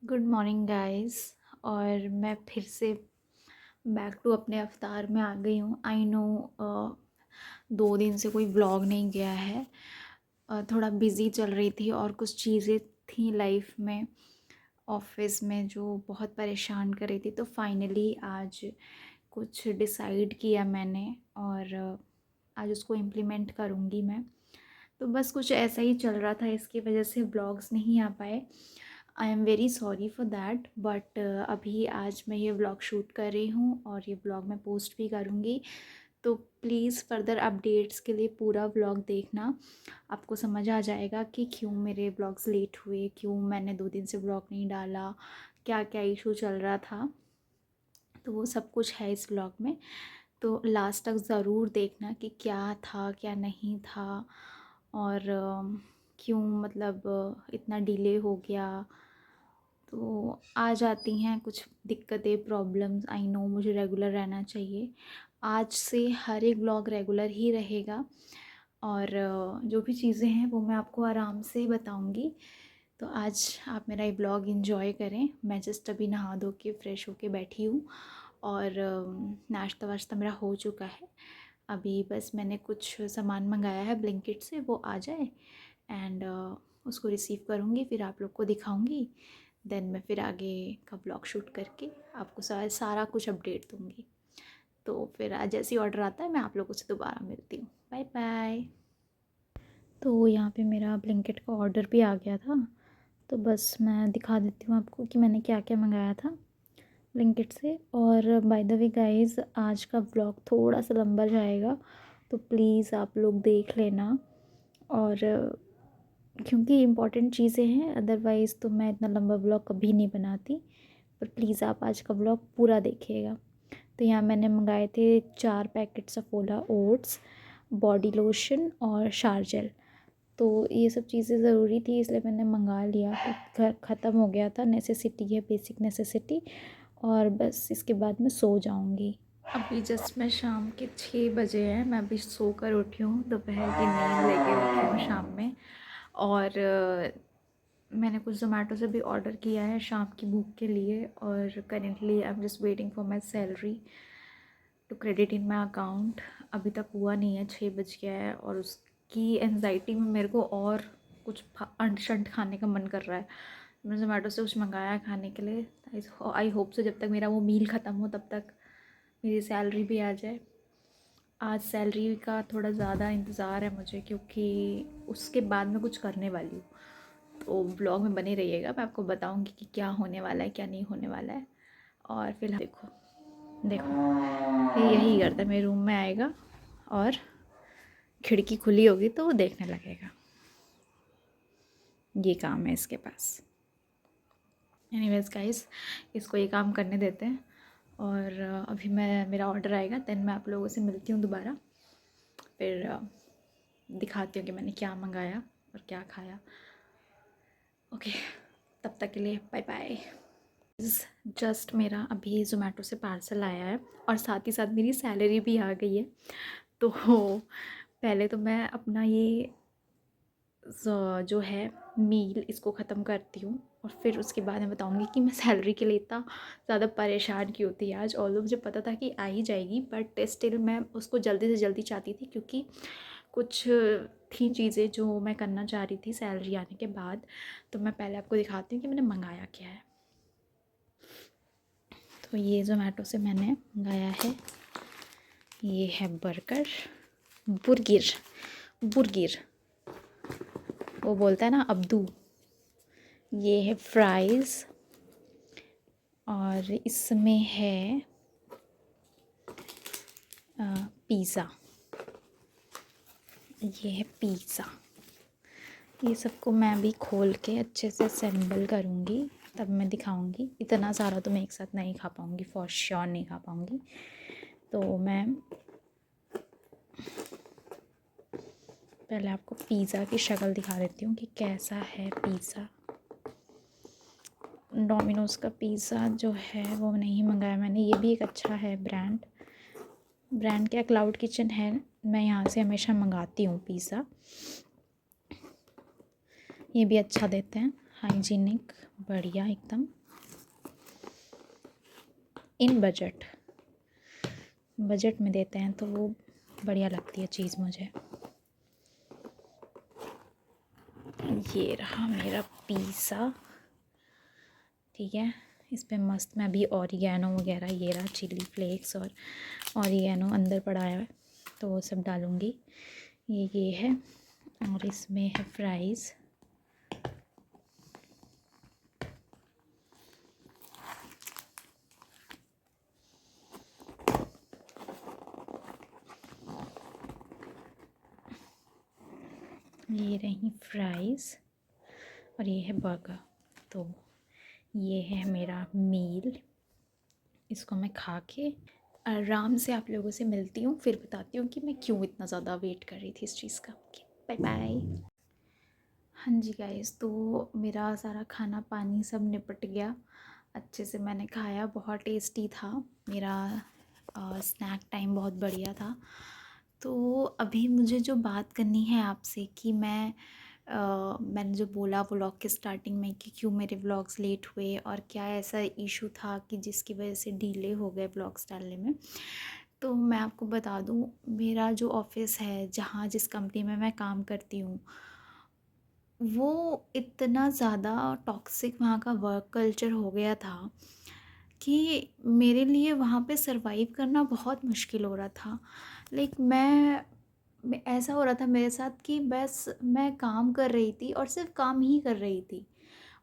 Good morning guys. और मैं फिर से बैक टू अपने अवतार में आ गई हूँ। आई नो 2 दिन से कोई व्लॉग नहीं गया है। थोड़ा बिज़ी चल रही थी और कुछ चीज़ें थी लाइफ में, ऑफिस में, जो बहुत परेशान कर रही थी। तो फाइनली आज कुछ डिसाइड किया मैंने और आज उसको इम्प्लीमेंट करूँगी मैं। तो बस कुछ ऐसा ही चल रहा था, इसकी वजह से व्लॉग्स नहीं आ पाए। I am very sorry for that, but अभी आज मैं ये व्लॉग शूट कर रही हूँ और ये व्लॉग मैं पोस्ट भी करूँगी। तो प्लीज़ फर्दर अपडेट्स के लिए पूरा व्लॉग देखना, आपको समझ आ जाएगा कि क्यों मेरे व्लॉग्स लेट हुए, क्यों मैंने 2 दिन से व्लॉग नहीं डाला, क्या क्या इशू चल रहा था। तो वो सब कुछ है इस व्लॉग में, तो लास्ट तक ज़रूर देखना कि क्या था क्या नहीं था और क्यों मतलब इतना डिले हो गया। तो आ जाती हैं कुछ दिक्कतें, प्रॉब्लम्स। आई नो मुझे रेगुलर रहना चाहिए। आज से हर एक ब्लॉग रेगुलर ही रहेगा और जो भी चीज़ें हैं वो मैं आपको आराम से बताऊंगी। तो आज आप मेरा ये ब्लॉग एंजॉय करें। मैं जस्ट अभी नहा धो के फ्रेश होके बैठी हूँ और नाश्ता वाश्ता मेरा हो चुका है। अभी बस मैंने कुछ सामान मंगाया है ब्लिंकिट से, वो आ जाए एंड उसको रिसीव करूँगी, फिर आप लोग को दिखाऊँगी। देन मैं फिर आगे का ब्लॉग शूट करके आपको सारा कुछ अपडेट दूँगी। तो फिर आज जैसे ही ऑर्डर आता है मैं आप लोगों से दोबारा मिलती हूँ। Bye bye. तो यहाँ पे मेरा ब्लिंकिट का ऑर्डर भी आ गया था, तो बस मैं दिखा देती हूँ आपको कि मैंने क्या क्या मंगाया था ब्लिंकिट से। और बाय द वे गाइस, आज का ब्लॉग थोड़ा सा लंबा जाएगा, तो प्लीज़ आप लोग देख लेना। और क्योंकि इम्पॉर्टेंट चीज़ें हैं, अदरवाइज़ तो मैं इतना लंबा ब्लॉग कभी नहीं बनाती। पर प्लीज़ आप आज का ब्लॉग पूरा देखिएगा। तो यहाँ मैंने मंगाए थे 4 packet Saffola oats, body lotion और शार जेल। तो ये सब चीज़ें ज़रूरी थी, इसलिए मैंने मंगा लिया। तो घर ख़त्म हो गया था, नेसेसिटी है, बेसिक नेसेसिटी। और बस इसके बाद मैं सो जाऊँगी। अभी जस्ट मैं शाम के 6 बजे हैं, मैं अभी सो कर उठी हूँ, दोपहर की नींद लेके उठी हूँ शाम में। और मैंने कुछ ज़ोमेटो से भी ऑर्डर किया है शाम की भूख के लिए। और currently I am just waiting for my salary to credit in my account. अभी तक हुआ नहीं है, 6 बज गया है और उसकी एनजाइटी में मेरे को और कुछ अंट शंट खाने का मन कर रहा है। मैंने ज़ोमेटो से कुछ मंगाया है खाने के लिए। आई होप से जब तक मेरा वो मील ख़त्म हो तब तक मेरी सैलरी भी आ जाए। आज सैलरी का थोड़ा ज़्यादा इंतज़ार है मुझे, क्योंकि उसके बाद मैं कुछ करने वाली हूँ। तो ब्लॉग में बने रहिएगा, मैं आपको बताऊँगी कि क्या होने वाला है क्या नहीं होने वाला है। और फिलहाल देखो देखो, ये यही करता है, मेरे रूम में आएगा और खिड़की खुली होगी तो वो देखने लगेगा। ये काम है इसके पास। एनीवेज गाइस, इसको ये काम करने देते हैं। और अभी मेरा ऑर्डर आएगा, देन मैं आप लोगों से मिलती हूँ दोबारा। फिर दिखाती हूँ कि मैंने क्या मंगाया और क्या खाया। ओके, तब तक के लिए बाय बाय। जस्ट मेरा अभी ज़ोमेटो से पार्सल आया है और साथ ही साथ मेरी सैलरी भी आ गई है। तो पहले तो मैं अपना ये जो है मील इसको ख़त्म करती हूँ और फिर उसके बाद मैं बताऊँगी कि मैं सैलरी के लिए इतना ज़्यादा परेशान क्यों थी आज। ऑल्दो मुझे पता था कि आ ही जाएगी, बट स्टिल मैं उसको जल्दी से जल्दी चाहती थी, क्योंकि कुछ थी चीज़ें जो मैं करना चाह रही थी सैलरी आने के बाद। तो मैं पहले आपको दिखाती हूँ कि मैंने मंगाया क्या है। तो ये ज़ोमेटो से मैंने मंगाया है, ये है बुर्गिर बुर्गिर वो बोलता है ना अब्दू। ये है फ्राइज़ और इसमें है पिज़्ज़ा। ये है पिज़्ज़ा। ये सबको मैं भी खोल के अच्छे से असेंबल करूँगी, तब मैं दिखाऊँगी। इतना सारा तो मैं एक साथ नहीं खा पाऊँगी, फॉर श्योर नहीं खा पाऊँगी। तो मैं पहले आपको पिज़्ज़ा की शक्ल दिखा देती हूँ कि कैसा है पिज़्ज़ा। डोमिनोज़ का पिज़्ज़ा जो है वो नहीं मंगाया मैंने। ये भी एक अच्छा है ब्रांड क्या, क्लाउड किचन है। मैं यहाँ से हमेशा मंगाती हूँ पिज़्ज़ा, ये भी अच्छा देते हैं। हाइजीनिक, बढ़िया एकदम, इन बजट में देते हैं तो वो बढ़िया लगती है चीज़ मुझे। ये रहा मेरा पिज़्ज़ा, ठीक है। इस पे मस्त मैं अभी ऑरिगेनो वगैरह, ये रहा चिली फ्लेक्स और ऑरिगेनो अंदर पड़ा है तो वो सब डालूँगी। ये है, और इसमें है फ्राइज़। ये रही फ्राइज़ और ये है बर्गर। तो ये है मेरा मील, इसको मैं खा के आराम से आप लोगों से मिलती हूँ, फिर बताती हूँ कि मैं क्यों इतना ज़्यादा वेट कर रही थी इस चीज़ का। Bye bye. हाँ जी गाइस, तो मेरा सारा खाना पानी सब निपट गया, अच्छे से मैंने खाया, बहुत टेस्टी था मेरा। स्नैक टाइम बहुत बढ़िया था। तो अभी मुझे जो बात करनी है आपसे कि मैंने जो बोला व्लॉग के स्टार्टिंग में कि क्यों मेरे व्लॉग्स लेट हुए और क्या ऐसा इशू था कि जिसकी वजह से डिले हो गए व्लॉग्स डालने में। तो मैं आपको बता दूं, मेरा जो ऑफ़िस है, जहाँ जिस कंपनी में मैं काम करती हूँ, वो इतना ज़्यादा टॉक्सिक वहाँ का वर्क कल्चर हो गया था कि मेरे लिए वहाँ पे सरवाइव करना बहुत मुश्किल हो रहा था। लाइक मैं ऐसा हो रहा था मेरे साथ कि बस मैं काम कर रही थी और सिर्फ काम ही कर रही थी,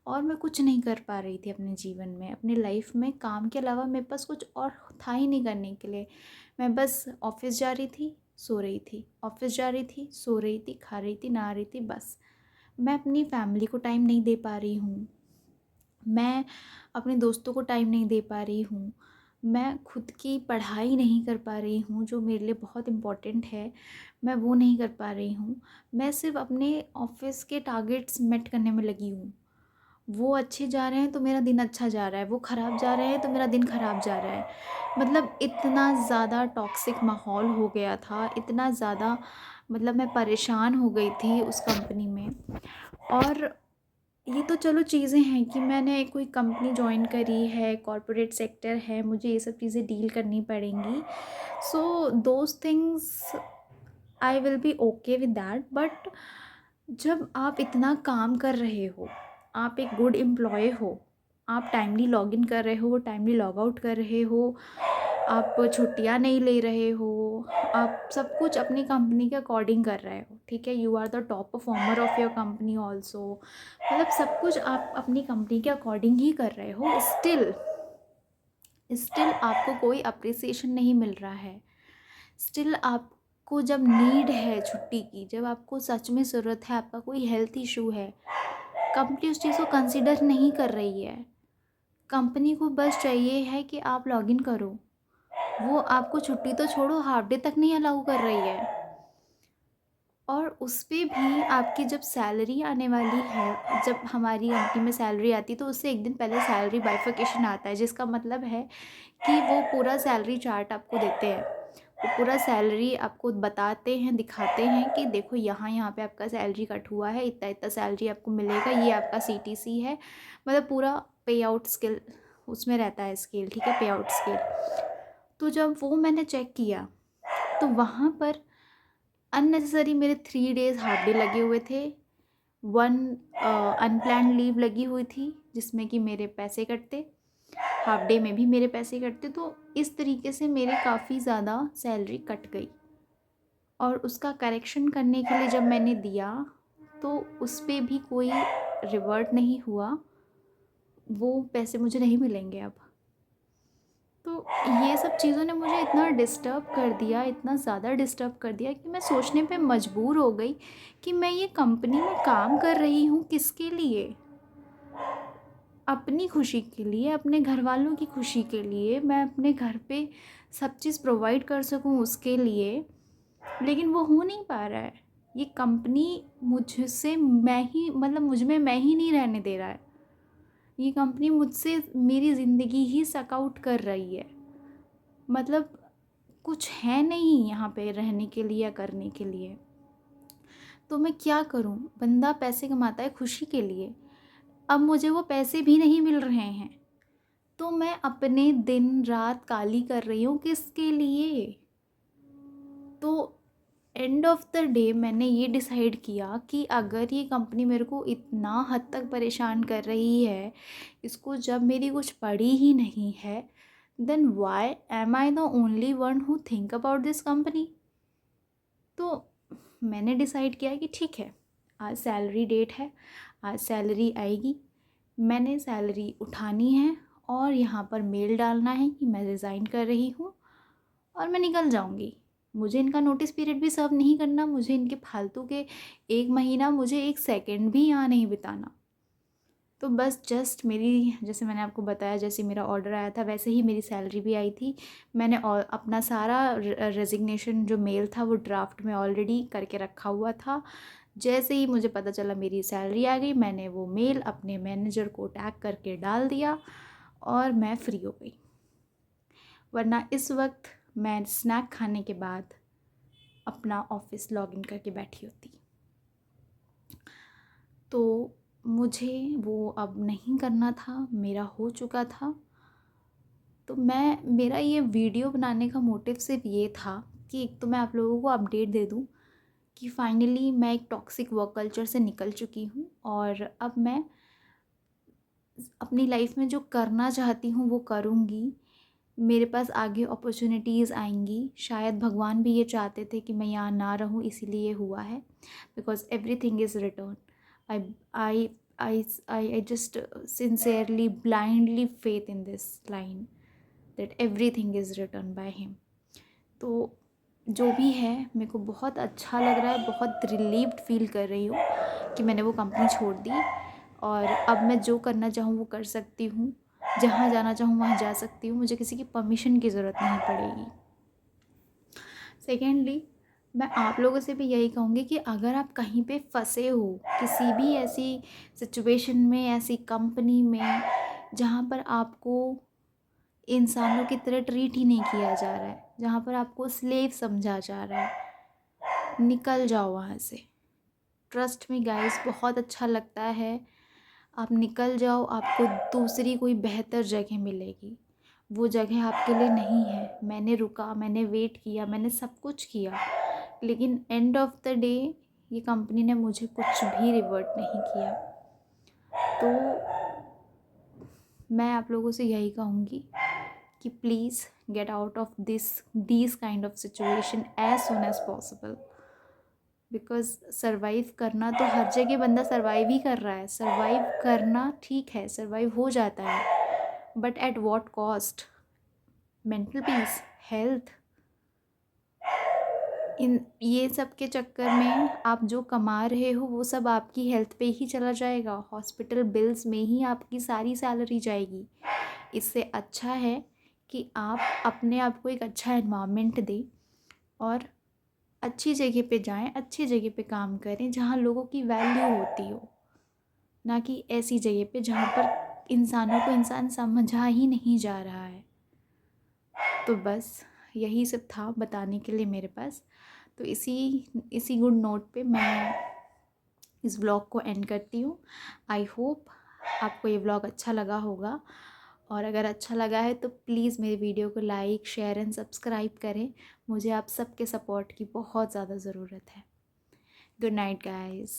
और मैं कुछ नहीं कर पा रही थी अपने जीवन में, अपनी लाइफ में। काम के अलावा मेरे पास कुछ और था ही नहीं करने के लिए। मैं बस ऑफिस जा रही थी, सो रही थी, ऑफिस जा रही थी, सो रही थी, खा रही थी, नहा रही थी, बस। मैं अपनी फैमिली को टाइम नहीं दे पा रही हूँ, मैं अपने दोस्तों को टाइम नहीं दे पा रही हूँ, मैं खुद की पढ़ाई नहीं कर पा रही हूँ जो मेरे लिए बहुत इम्पोर्टेंट है, मैं वो नहीं कर पा रही हूँ। मैं सिर्फ अपने ऑफिस के टारगेट्स मेट करने में लगी हूँ। वो अच्छे जा रहे हैं तो मेरा दिन अच्छा जा रहा है, वो ख़राब जा रहे हैं तो मेरा दिन ख़राब जा रहा है। मतलब इतना ज़्यादा टॉक्सिक माहौल हो गया था, इतना ज़्यादा, मतलब मैं परेशान हो गई थी उस कंपनी में। और ये तो चलो चीज़ें हैं कि मैंने कोई कंपनी जॉइन करी है, कॉरपोरेट सेक्टर है, मुझे ये सब चीज़ें डील करनी पड़ेंगी। So those things I will be okay with that. But जब आप इतना काम कर रहे हो, आप एक गुड एम्प्लॉय हो, आप टाइमली लॉग इन कर रहे हो, टाइमली लॉग आउट कर रहे हो, आप छुट्टियां नहीं ले रहे हो, आप सब कुछ अपनी कंपनी के अकॉर्डिंग कर रहे हो, ठीक है, you are the top performer of your company also, मतलब सब कुछ आप अपनी कंपनी के अकॉर्डिंग ही कर रहे हो, स्टिल आपको कोई अप्रिसिएशन नहीं मिल रहा है। स्टिल आपको जब नीड है छुट्टी की, जब आपको सच में ज़रूरत है, आपका कोई हेल्थ इशू है, कंपनी उस चीज़ को कंसिडर नहीं कर रही है। कंपनी को बस चाहिए है कि आप लॉगिन करो, वो आपको छुट्टी तो छोड़ो, हाफ डे तक नहीं अलाउ कर रही है। और उस पे भी आपकी जब सैलरी आने वाली है, जब हमारी कंपनी में सैलरी आती है तो उससे एक दिन पहले सैलरी बाइफिकेशन आता है, जिसका मतलब है कि वो पूरा सैलरी चार्ट आपको देते हैं, वो पूरा सैलरी आपको बताते हैं, दिखाते हैं कि देखो यहाँ यहाँ पे आपका सैलरी कट हुआ है, इतना इतना सैलरी आपको मिलेगा, ये आपका सीटीसी है, मतलब पूरा पे आउट स्केल उसमें रहता है, स्केल, ठीक है, पे आउट स्केल। तो जब वो मैंने चेक किया तो वहाँ पर अननेसेसरी मेरे 3 डेज़ हाफ डे लगे हुए थे, 1 अनप्लान्ड लीव लगी हुई थी जिसमें कि मेरे पैसे कटते, हाफ डे में भी मेरे पैसे कटते। तो इस तरीके से मेरे काफ़ी ज़्यादा सैलरी कट गई, और उसका करेक्शन करने के लिए जब मैंने दिया तो उस पे भी कोई रिवर्ट नहीं हुआ, वो पैसे मुझे नहीं मिलेंगे अब। तो ये सब चीज़ों ने मुझे इतना डिस्टर्ब कर दिया, इतना ज़्यादा डिस्टर्ब कर दिया कि मैं सोचने पे मजबूर हो गई कि मैं ये कंपनी में काम कर रही हूँ किसके लिए? अपनी खुशी के लिए, अपने घर वालों की खुशी के लिए, मैं अपने घर पे सब चीज़ प्रोवाइड कर सकूँ उसके लिए, लेकिन वो हो नहीं पा रहा है। ये कंपनी मुझसे मैं ही, मतलब मुझ में मैं ही नहीं रहने दे रहा है। ये कंपनी मुझसे मेरी ज़िंदगी ही सक आउट कर रही है। मतलब कुछ है नहीं यहाँ पे रहने के लिए या करने के लिए। तो मैं क्या करूँ? बंदा पैसे कमाता है खुशी के लिए, अब मुझे वो पैसे भी नहीं मिल रहे हैं, तो मैं अपने दिन रात काली कर रही हूँ किसके लिए? तो एंड ऑफ द डे मैंने ये डिसाइड किया कि अगर ये कंपनी मेरे को इतना हद तक परेशान कर रही है, इसको जब मेरी कुछ पड़ी ही नहीं है, then why am I the only one who think about this company? तो मैंने डिसाइड किया कि ठीक है, आज सैलरी डेट है, आज सैलरी आएगी, मैंने सैलरी उठानी है और यहाँ पर मेल डालना है कि मैं रिज़ाइन कर रही हूँ और मैं निकल जाऊँगी। मुझे इनका नोटिस पीरियड भी सर्व नहीं करना, मुझे इनके फालतू के 1 महीना, मुझे 1 सेकंड भी यहाँ नहीं बिताना। तो बस जस्ट मेरी, जैसे मैंने आपको बताया, जैसे मेरा ऑर्डर आया था वैसे ही मेरी सैलरी भी आई थी। मैंने अपना सारा रेजिग्नेशन जो मेल था वो ड्राफ्ट में ऑलरेडी करके रखा हुआ था। जैसे ही मुझे पता चला मेरी सैलरी आ गई, मैंने वो मेल अपने मैनेजर को टैग करके डाल दिया और मैं फ्री हो गई। वरना इस वक्त मैं स्नैक खाने के बाद अपना ऑफिस लॉगिन करके बैठी होती। तो मुझे वो अब नहीं करना था, मेरा हो चुका था। तो मेरा ये वीडियो बनाने का मोटिव सिर्फ ये था कि एक तो मैं आप लोगों को अपडेट दे दूँ कि फाइनली मैं एक टॉक्सिक वर्क कल्चर से निकल चुकी हूँ और अब मैं अपनी लाइफ में जो करना चाहती हूँ वो करूँगी। मेरे पास आगे अपॉर्चुनिटीज़ आएंगी। शायद भगवान भी ये चाहते थे कि मैं यहाँ ना रहूँ, इसीलिए हुआ है, because everything is return. I I I just sincerely blindly faith in this line that everything is return by him. तो जो भी है, मेरे को बहुत अच्छा लग रहा है, बहुत रिलीव्ड फील कर रही हूँ कि मैंने वो कंपनी छोड़ दी और अब मैं जो करना चाहूँ वो कर सकती हूँ, जहाँ जाना चाहूँ वहाँ जा सकती हूँ, मुझे किसी की परमिशन की ज़रूरत नहीं पड़ेगी। सेकेंडली, मैं आप लोगों से भी यही कहूँगी कि अगर आप कहीं पे फंसे हो, किसी भी ऐसी सिचुएशन में, ऐसी कंपनी में जहाँ पर आपको इंसानों की तरह ट्रीट ही नहीं किया जा रहा है, जहाँ पर आपको स्लेव समझा जा रहा है, निकल जाओ वहाँ से। ट्रस्ट मी गाइस, बहुत अच्छा लगता है। आप निकल जाओ, आपको दूसरी कोई बेहतर जगह मिलेगी। वो जगह आपके लिए नहीं है। मैंने रुका, मैंने वेट किया, मैंने सब कुछ किया, लेकिन एंड ऑफ द डे ये कंपनी ने मुझे कुछ भी रिवर्ट नहीं किया। तो मैं आप लोगों से यही कहूँगी कि please get out of this kind of situation as soon as possible, because survive करना तो हर जगह बंदा सर्वाइव ही कर रहा है। सर्वाइव करना ठीक है, सर्वाइव हो जाता है, but at what cost? Mental peace, health. इन ये सब के चक्कर में आप जो कमा रहे हो वो सब आपकी हेल्थ पे ही चला जाएगा, हॉस्पिटल बिल्स में ही आपकी सारी सैलरी जाएगी। इससे अच्छा है कि आप अपने आप को एक अच्छा एनवायरनमेंट दें और अच्छी जगह पे जाएं, अच्छी जगह पे काम करें जहाँ लोगों की वैल्यू होती हो, ना कि ऐसी जगह पे जहाँ पर इंसानों को इंसान समझा ही नहीं जा रहा है। तो बस यही सब था बताने के लिए मेरे पास। तो इसी गुड नोट पे मैं इस व्लॉग को एंड करती हूँ। आई होप आपको ये व्लॉग अच्छा लगा होगा, और अगर अच्छा लगा है तो प्लीज़ मेरे वीडियो को लाइक, शेयर एंड सब्सक्राइब करें। मुझे आप सबके सपोर्ट की बहुत ज़्यादा ज़रूरत है। Good night guys.